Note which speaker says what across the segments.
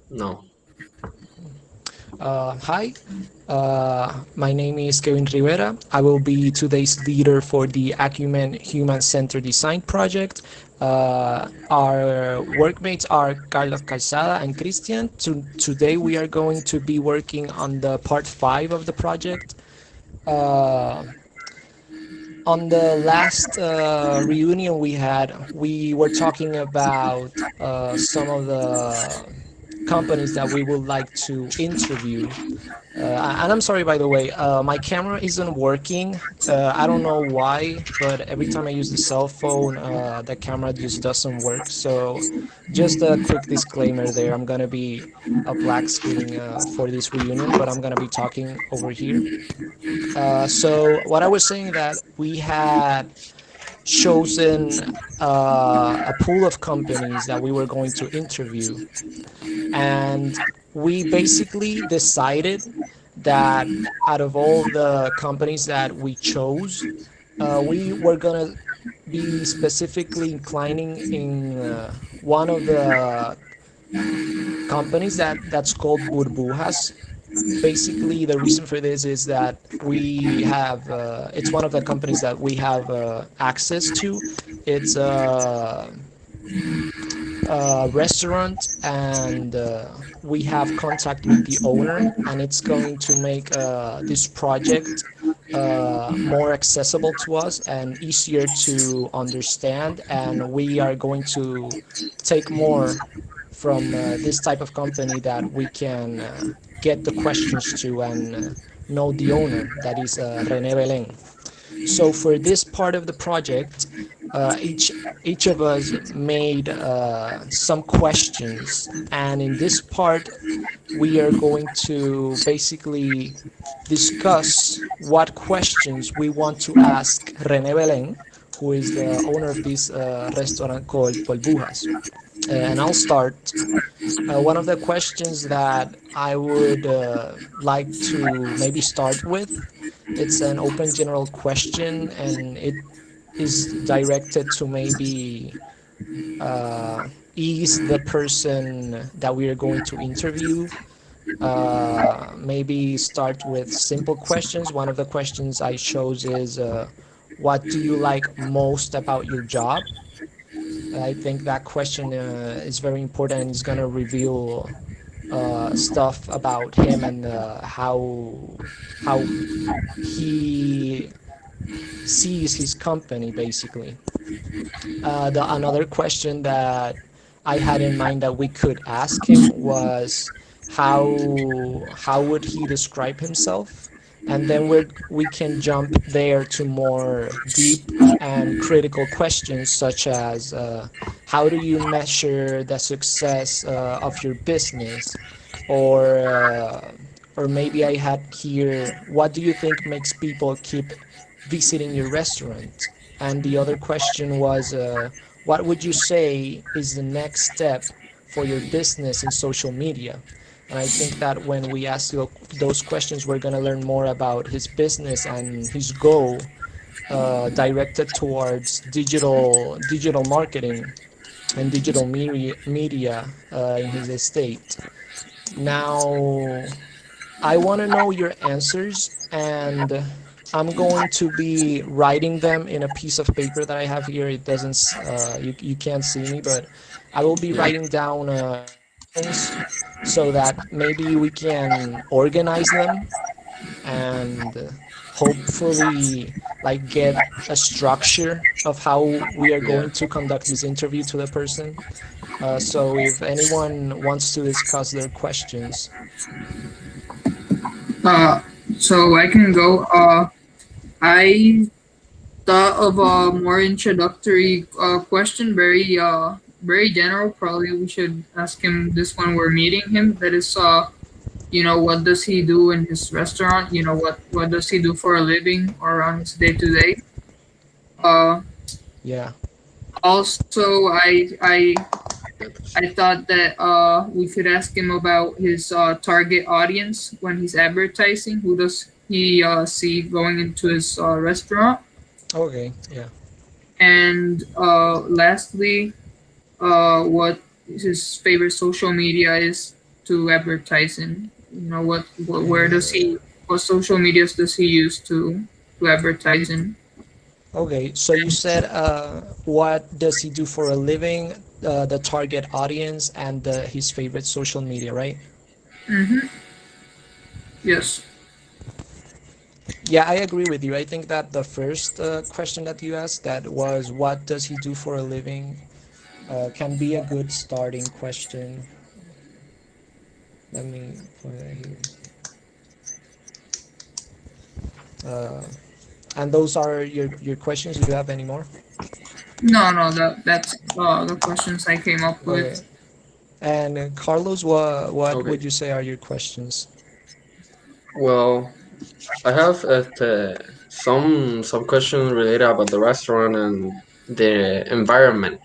Speaker 1: No.
Speaker 2: Hi, my name is Kevin Rivera. I will be today's leader for the ACUMEN Human Centered Design project. Our workmates are Carlos Calzada and Christian. Today we are going to be working on the part 5 of the project. Uh, on the last reunion we had, we were talking about some of the companies that we would like to interview. And I'm sorry, by the way, my camera isn't working. I don't know why, but every time I use the cell phone, the camera just doesn't work. So, just a quick disclaimer there. I'm gonna be a black screen for this reunion, but I'm gonna be talking over here. So, what I was saying that we had chosen a pool of companies that we were going to interview, and we basically decided that out of all the companies that we chose, we were gonna be specifically inclining in one of the companies that's called burbujas. Basically, the reason for this is that we have it's one of the companies that we have access to. It's a restaurant, and we have contact with the owner, and it's going to make this project more accessible to us and easier to understand, and we are going to take more from this type of company that we can get the questions to and know the owner, that is Rene Belen. So for this part of the project, each of us made some questions, and in this part, we are going to basically discuss what questions we want to ask René Belén, who is the owner of this restaurant called Polbujas. And I'll start. One of the questions that I would like to maybe start with, it's an open general question, and it is directed to maybe ease the person that we are going to interview. Maybe start with simple questions. One of the questions I chose is, what do you like most about your job? I think that question is very important, and is going to reveal stuff about him and how he sees his company, basically. Another question that I had in mind that we could ask him was, how would he describe himself? And then we can jump there to more deep and critical questions, such as, how do you measure the success of your business? Or maybe I had here, what do you think makes people keep visiting your restaurant? And the other question was, what would you say is the next step for your business in social media? And I think that when we ask those questions, we're going to learn more about his business and his goal directed towards digital marketing and digital media in his estate. Now, I want to know your answers, and I'm going to be writing them in a piece of paper that I have here. It doesn't, you can't see me, but I will be
Speaker 1: Yeah.
Speaker 2: writing down your questions so that maybe we can organize them and hopefully like get a structure of how we are
Speaker 1: Yeah.
Speaker 2: going to conduct this interview to the person. So if anyone wants to discuss their questions.
Speaker 3: Uh, so I can go. I thought of a more introductory question, very general. Probably we should ask him this when we're meeting him. That is, what does he do in his restaurant? What does he do for a living or on his day to day? Uh,
Speaker 2: Yeah.
Speaker 3: Also, I thought that we could ask him about his target audience when he's advertising. Who does he see going into his restaurant?
Speaker 2: Okay. Yeah.
Speaker 3: And lastly, what his favorite social media is to advertise in? You know, where does
Speaker 2: Uh,
Speaker 3: he, what social medias does he use to advertise in?
Speaker 2: okay, so you said what does he do for a living, the target audience, and his favorite social media, right?
Speaker 3: Mm-hmm. Yes.
Speaker 2: Yeah, I agree with you. I think that the first question that you asked, that was what does he do for a living, can be a good starting question. Let me put it here. Uh, and those are your questions. Do you have any more?
Speaker 3: No, no, that's the questions I came up
Speaker 2: Okay.
Speaker 3: with.
Speaker 2: And Carlos, what
Speaker 1: Okay.
Speaker 2: would you say are your questions?
Speaker 1: Well, I have some questions related about the restaurant and the environment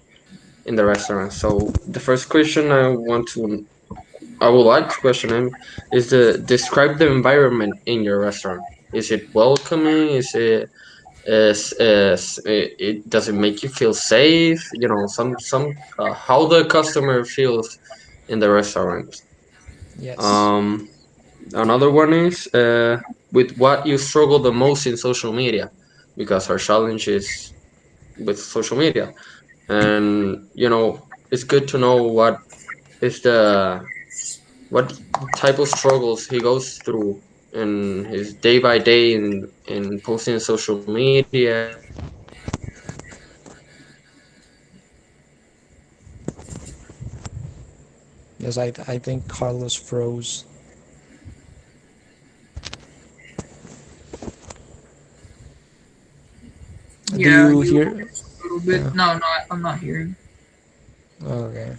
Speaker 1: in the restaurant. So the first question I would like to question him is the describe the environment in your restaurant. Is it welcoming? Is it does it make you feel safe? You know, some how the customer feels in the restaurant.
Speaker 2: Yes.
Speaker 1: Um, Another one is with what you struggle the most in social media, because our challenge is with social media, and you know it's good to know is the what type of struggles he goes through in his day by day in posting social media and posting
Speaker 2: Yes, I think Carlos froze. Do
Speaker 3: Yeah,
Speaker 2: you
Speaker 3: you
Speaker 2: hear?
Speaker 3: a little
Speaker 2: Yeah.
Speaker 3: bit. No, no, I'm not hearing.
Speaker 2: Okay.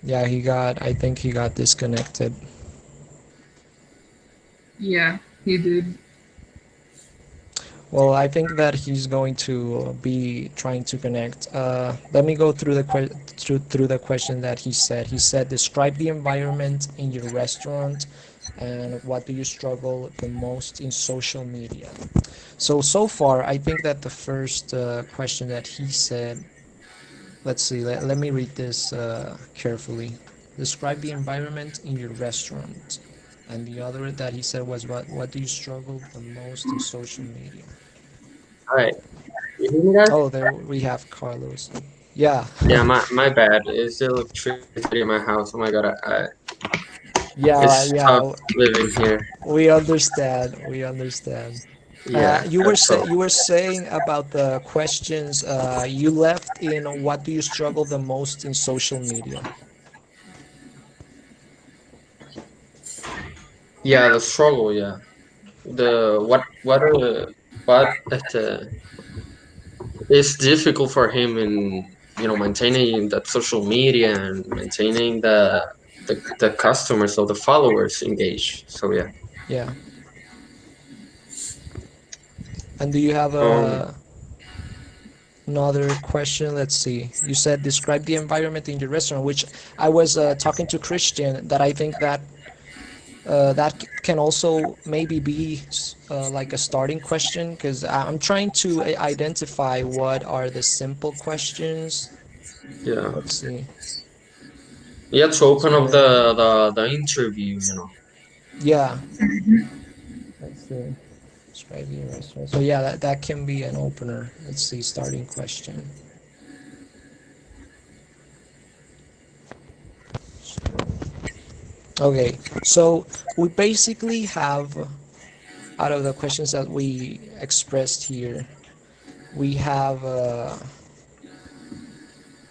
Speaker 2: Yeah, he got. I think he got disconnected.
Speaker 3: Yeah, he did.
Speaker 2: Well, I think that he's going to be trying to connect. Let me go through through the question that he said. He said, "Describe the environment in your restaurant, and what do you struggle the most in social media?" So far, I think that the first question that he said. Let's see. Let me read this carefully. Describe the environment in your restaurant, and the other that he said was, what do you struggle the most in social media?
Speaker 1: all right, you hear me guys?
Speaker 2: Oh, there we have Carlos. Yeah.
Speaker 1: Yeah, my bad. It's the electricity in my house. Oh my god, it's
Speaker 2: Yeah,
Speaker 1: tough
Speaker 2: yeah.
Speaker 1: living here.
Speaker 2: We understand. We understand.
Speaker 1: Yeah, so
Speaker 2: You were saying about the questions you left in, what do you struggle the most in social media?
Speaker 1: yeah, the struggle, yeah, the what it's difficult for him in maintaining that social media and maintaining the customers or the followers engaged. So yeah.
Speaker 2: Yeah. And do you have
Speaker 1: um
Speaker 2: another question? Let's see. You said describe the environment in your restaurant, which I was talking to Christian, that I think that can also maybe be like a starting question, because I'm trying to identify what are the simple questions.
Speaker 1: yeah,
Speaker 2: Let's see.
Speaker 1: you have to open up
Speaker 2: So
Speaker 1: the interview, you know.
Speaker 2: yeah, let's see. Describe your restaurant. So yeah, that can be an opener. Let's see, starting question. Okay, so we basically have, out of the questions that we expressed here, we have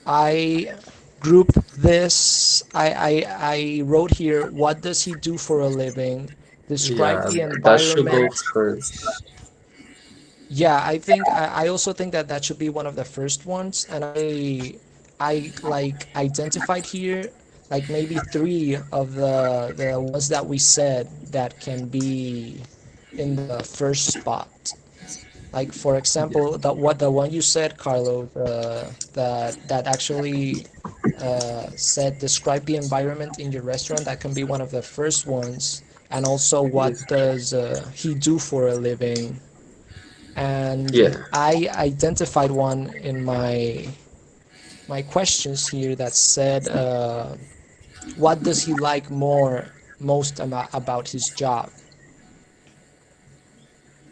Speaker 2: I grouped this. I wrote here, what does he do for a living? Describe
Speaker 1: Yeah,
Speaker 2: the
Speaker 1: that should go
Speaker 2: environment.
Speaker 1: first.
Speaker 2: Yeah, I think I also think that that should be one of the first ones, and I like identified here like maybe three of the ones that we said that can be in the first spot. Like for example, the one you said, Carlo, that actually said describe the environment in your restaurant. That can be one of the first ones, and also what
Speaker 1: Yes.
Speaker 2: does he do for a living? and
Speaker 1: Yeah.
Speaker 2: I identified one in my questions here that said, what does he like most about his job,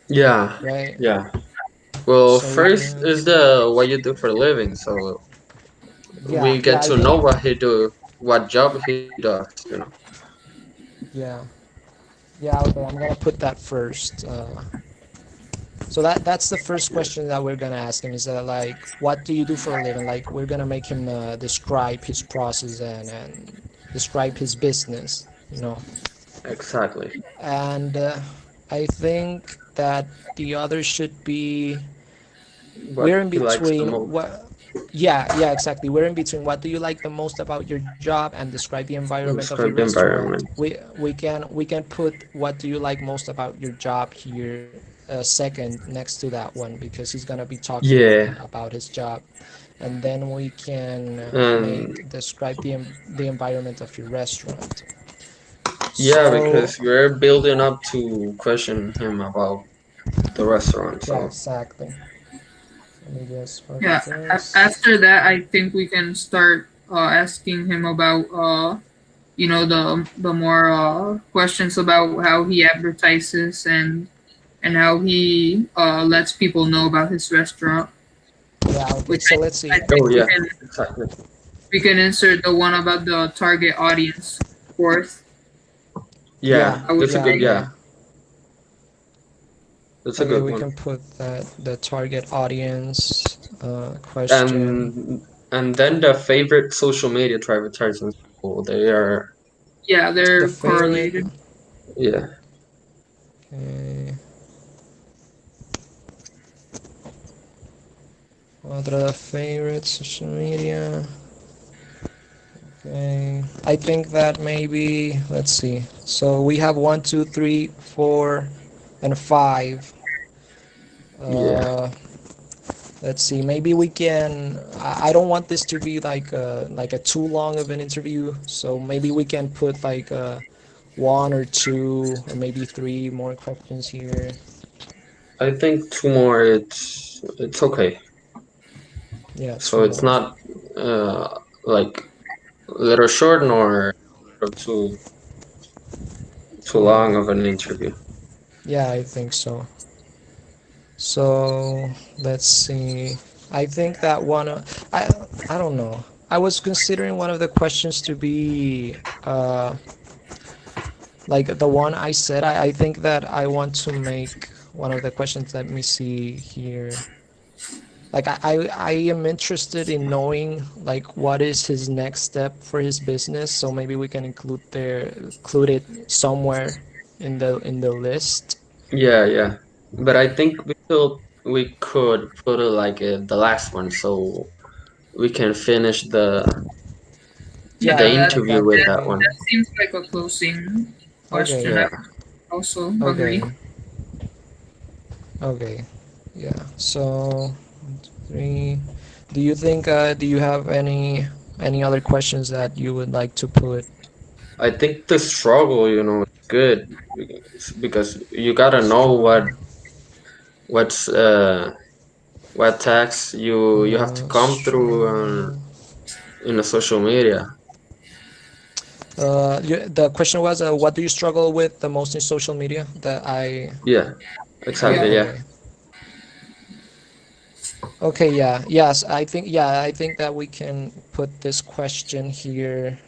Speaker 1: Yeah.
Speaker 2: right?
Speaker 1: Yeah. Well,
Speaker 2: So we
Speaker 1: first
Speaker 2: can,
Speaker 1: is the what you do for a living, so
Speaker 2: yeah,
Speaker 1: we
Speaker 2: yeah,
Speaker 1: get
Speaker 2: I
Speaker 1: to
Speaker 2: think,
Speaker 1: know what he do, what job he does.
Speaker 2: yeah, yeah. Okay, I'm gonna put that first. So that's the first question that we're gonna ask him is that, like, what do you do for a living? Like, we're gonna make him describe his process and describe his business, you know.
Speaker 1: Exactly.
Speaker 2: And I think that the other should be,
Speaker 1: What
Speaker 2: we're in
Speaker 1: he likes the
Speaker 2: between
Speaker 1: most.
Speaker 2: what, yeah, exactly, we're in between what do you like the most about your job and describe the environment of your
Speaker 1: Describe the
Speaker 2: restaurant.
Speaker 1: environment.
Speaker 2: We can put what do you like most about your job here, second next to that one, because he's gonna be talking
Speaker 1: Yeah.
Speaker 2: about his job. And then we can
Speaker 1: And
Speaker 2: make describe the environment of your restaurant.
Speaker 1: yeah,
Speaker 2: So
Speaker 1: because we're building up to question him about the restaurant.
Speaker 2: yeah,
Speaker 1: So
Speaker 2: exactly. Let me just put
Speaker 3: Yeah.
Speaker 2: this.
Speaker 3: After that, I think we can start asking him about the more questions about how he advertises and how he lets people know about his restaurant.
Speaker 2: Yeah, okay,
Speaker 3: Which
Speaker 2: so let's see.
Speaker 3: I think
Speaker 1: oh yeah, exactly.
Speaker 3: we can insert the one about the target audience fourth.
Speaker 1: Yeah,
Speaker 2: Yeah,
Speaker 3: I would
Speaker 1: that's a
Speaker 2: yeah,
Speaker 1: good
Speaker 3: say.
Speaker 2: okay.
Speaker 1: yeah. That's a
Speaker 2: Okay,
Speaker 1: good
Speaker 2: we
Speaker 1: one.
Speaker 2: can put that the target audience question.
Speaker 1: And then the favorite social media to advertisements people. They are
Speaker 3: Yeah,
Speaker 2: The
Speaker 3: they're
Speaker 2: favorite.
Speaker 3: correlated.
Speaker 1: yeah.
Speaker 2: Okay. Other favorite social media. Okay. I think that maybe, let's see. So we have one, two, three, four, and five.
Speaker 1: Yeah.
Speaker 2: Uh, let's see. Maybe we can. I don't want this to be like a too long of an interview. So maybe we can put like one or two or maybe three more questions here.
Speaker 1: I think two more it's okay.
Speaker 2: Yeah, two
Speaker 1: So it's
Speaker 2: more.
Speaker 1: not uh like little short nor little too
Speaker 2: Yeah,
Speaker 1: long of an interview.
Speaker 2: yeah, I think so. So let's see. I think that one. I I don't know. I was considering one of the questions to be like the one I said. I think that I want to make one of the questions. Let me see here. Like I am interested in knowing like what is his next step for his business. So maybe we can include it somewhere in the list.
Speaker 1: Yeah, yeah. But I think we could put it like the last one so we can finish the
Speaker 2: Yeah,
Speaker 3: Yeah, that
Speaker 2: yeah,
Speaker 1: interview
Speaker 2: that
Speaker 1: with
Speaker 2: could
Speaker 1: that
Speaker 2: be.
Speaker 1: one.
Speaker 3: that seems like a closing question.
Speaker 2: Okay.
Speaker 3: I
Speaker 1: Yeah.
Speaker 3: would also agree.
Speaker 2: Okay. Okay. Yeah. So three. Do you think? Do you have any other questions that you would like to put?
Speaker 1: I think the struggle, is good because you gotta
Speaker 2: The
Speaker 1: know
Speaker 2: struggle.
Speaker 1: what's what tax you have to come through
Speaker 2: Struggle.
Speaker 1: in the social media.
Speaker 2: The question was, what do you struggle with the most in social media? That I.
Speaker 1: Yeah,
Speaker 3: Yeah.
Speaker 1: exactly. Yeah,
Speaker 2: Okay. Okay. Yeah. Yes. I think. Yeah. I think that we can put this question here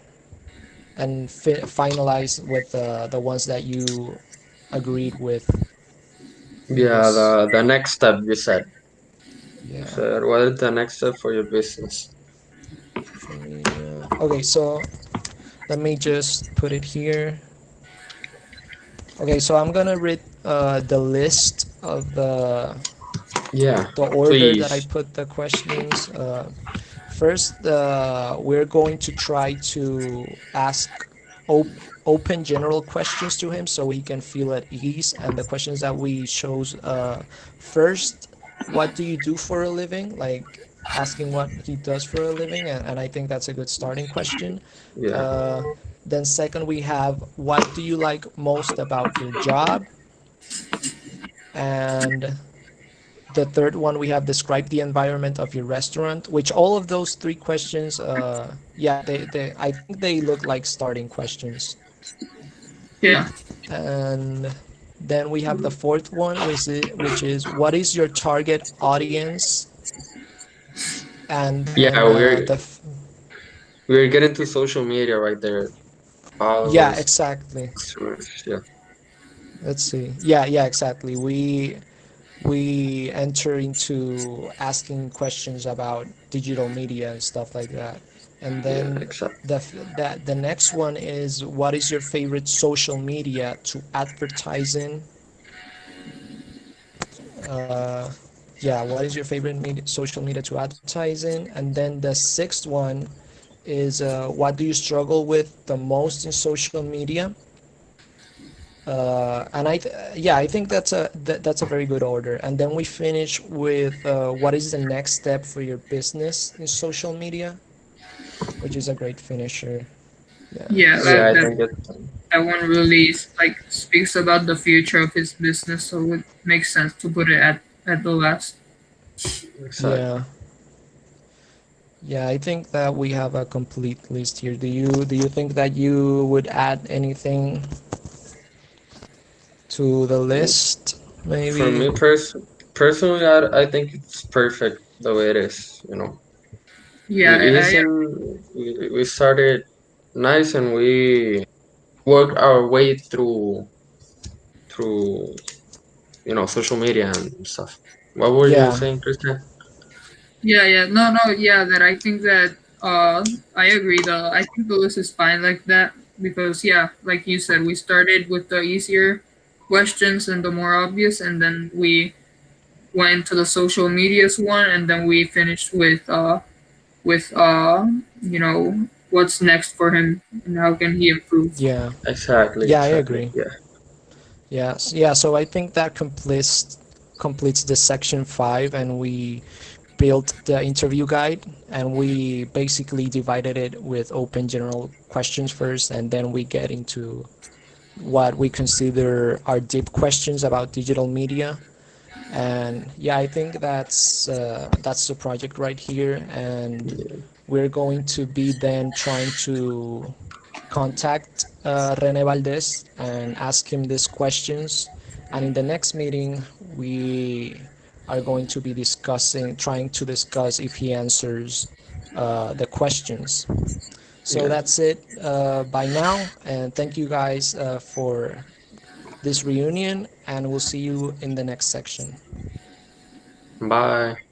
Speaker 2: and finalize with the ones that you agreed with in
Speaker 1: yeah.
Speaker 2: this.
Speaker 1: The next step you
Speaker 2: Yeah.
Speaker 1: said what is the next step for your business?
Speaker 2: Social media. Okay. So let me just put it here. Okay. So I'm gonna read the list of
Speaker 1: Yeah,
Speaker 2: the order that I
Speaker 1: please.
Speaker 2: put the questions. First, we're going to try to ask open general questions to him so he can feel at ease. And the questions that we chose, first, what do you do for a living? Like asking what he does for a living, and I think that's a good starting question.
Speaker 1: Yeah,
Speaker 2: Uh, then second, we have what do you like most about your job, and The third one we have describe the environment of your restaurant, which all of those three questions, yeah, they I think they look like starting questions.
Speaker 3: Yeah.
Speaker 2: And then we have the fourth one, which is what is your target audience? And
Speaker 1: Yeah,
Speaker 2: then
Speaker 1: we're getting to social media right there.
Speaker 2: yeah,
Speaker 1: Followers,
Speaker 2: exactly.
Speaker 1: customers. Yeah,
Speaker 2: Let's see. Yeah, yeah, exactly. We enter into asking questions about digital media and stuff like that. And
Speaker 1: yeah,
Speaker 2: then
Speaker 1: exactly.
Speaker 2: the next one is what is your favorite social media to advertise in? Uh, yeah, what is your favorite social media to advertise in? And then the sixth one is what do you struggle with the most in social media? And yeah, I think that's a very good order. And then we finish with what is the next step for your business in social media, which is a great finisher. Yeah.
Speaker 3: Yeah,
Speaker 1: Yeah, I
Speaker 3: that
Speaker 1: think it's
Speaker 3: that one really like speaks about the future of his business, so it makes sense to put it at the last.
Speaker 1: exactly.
Speaker 2: Yeah. Yeah, I think that we have a complete list here. Do you think that you would add anything to the list?
Speaker 1: For
Speaker 2: Maybe.
Speaker 1: me personally, I think it's perfect the way it is. You know,
Speaker 3: Yeah,
Speaker 1: we listen, we started nice, and we work our way through social media and stuff. What were you
Speaker 2: Yeah.
Speaker 1: saying, Christian?
Speaker 3: yeah. No, no, yeah. That I think that I agree. I think the list is fine like that because yeah, like you said, we started with the easier questions and the more obvious, and then we went to the social medias one, and then we finished with what's next for him and how can he improve.
Speaker 2: Yeah.
Speaker 1: Exactly,
Speaker 2: Yeah, I
Speaker 1: exactly.
Speaker 2: agree.
Speaker 1: Yeah,
Speaker 2: Yes, yeah. So I think that completes the section 5, and we built the interview guide, and we basically divided it with open general questions first, and then we get into what we consider are deep questions about digital media. And yeah, I think that's the project right here, and
Speaker 1: yeah,
Speaker 2: we're going to be then trying to contact Rene Valdez and ask him these questions. And in the next meeting, we are going to be trying to discuss if he answers the questions. So
Speaker 1: yeah.
Speaker 2: that's it by now. And thank you guys for this reunion. And we'll see you in the next section.
Speaker 1: Bye.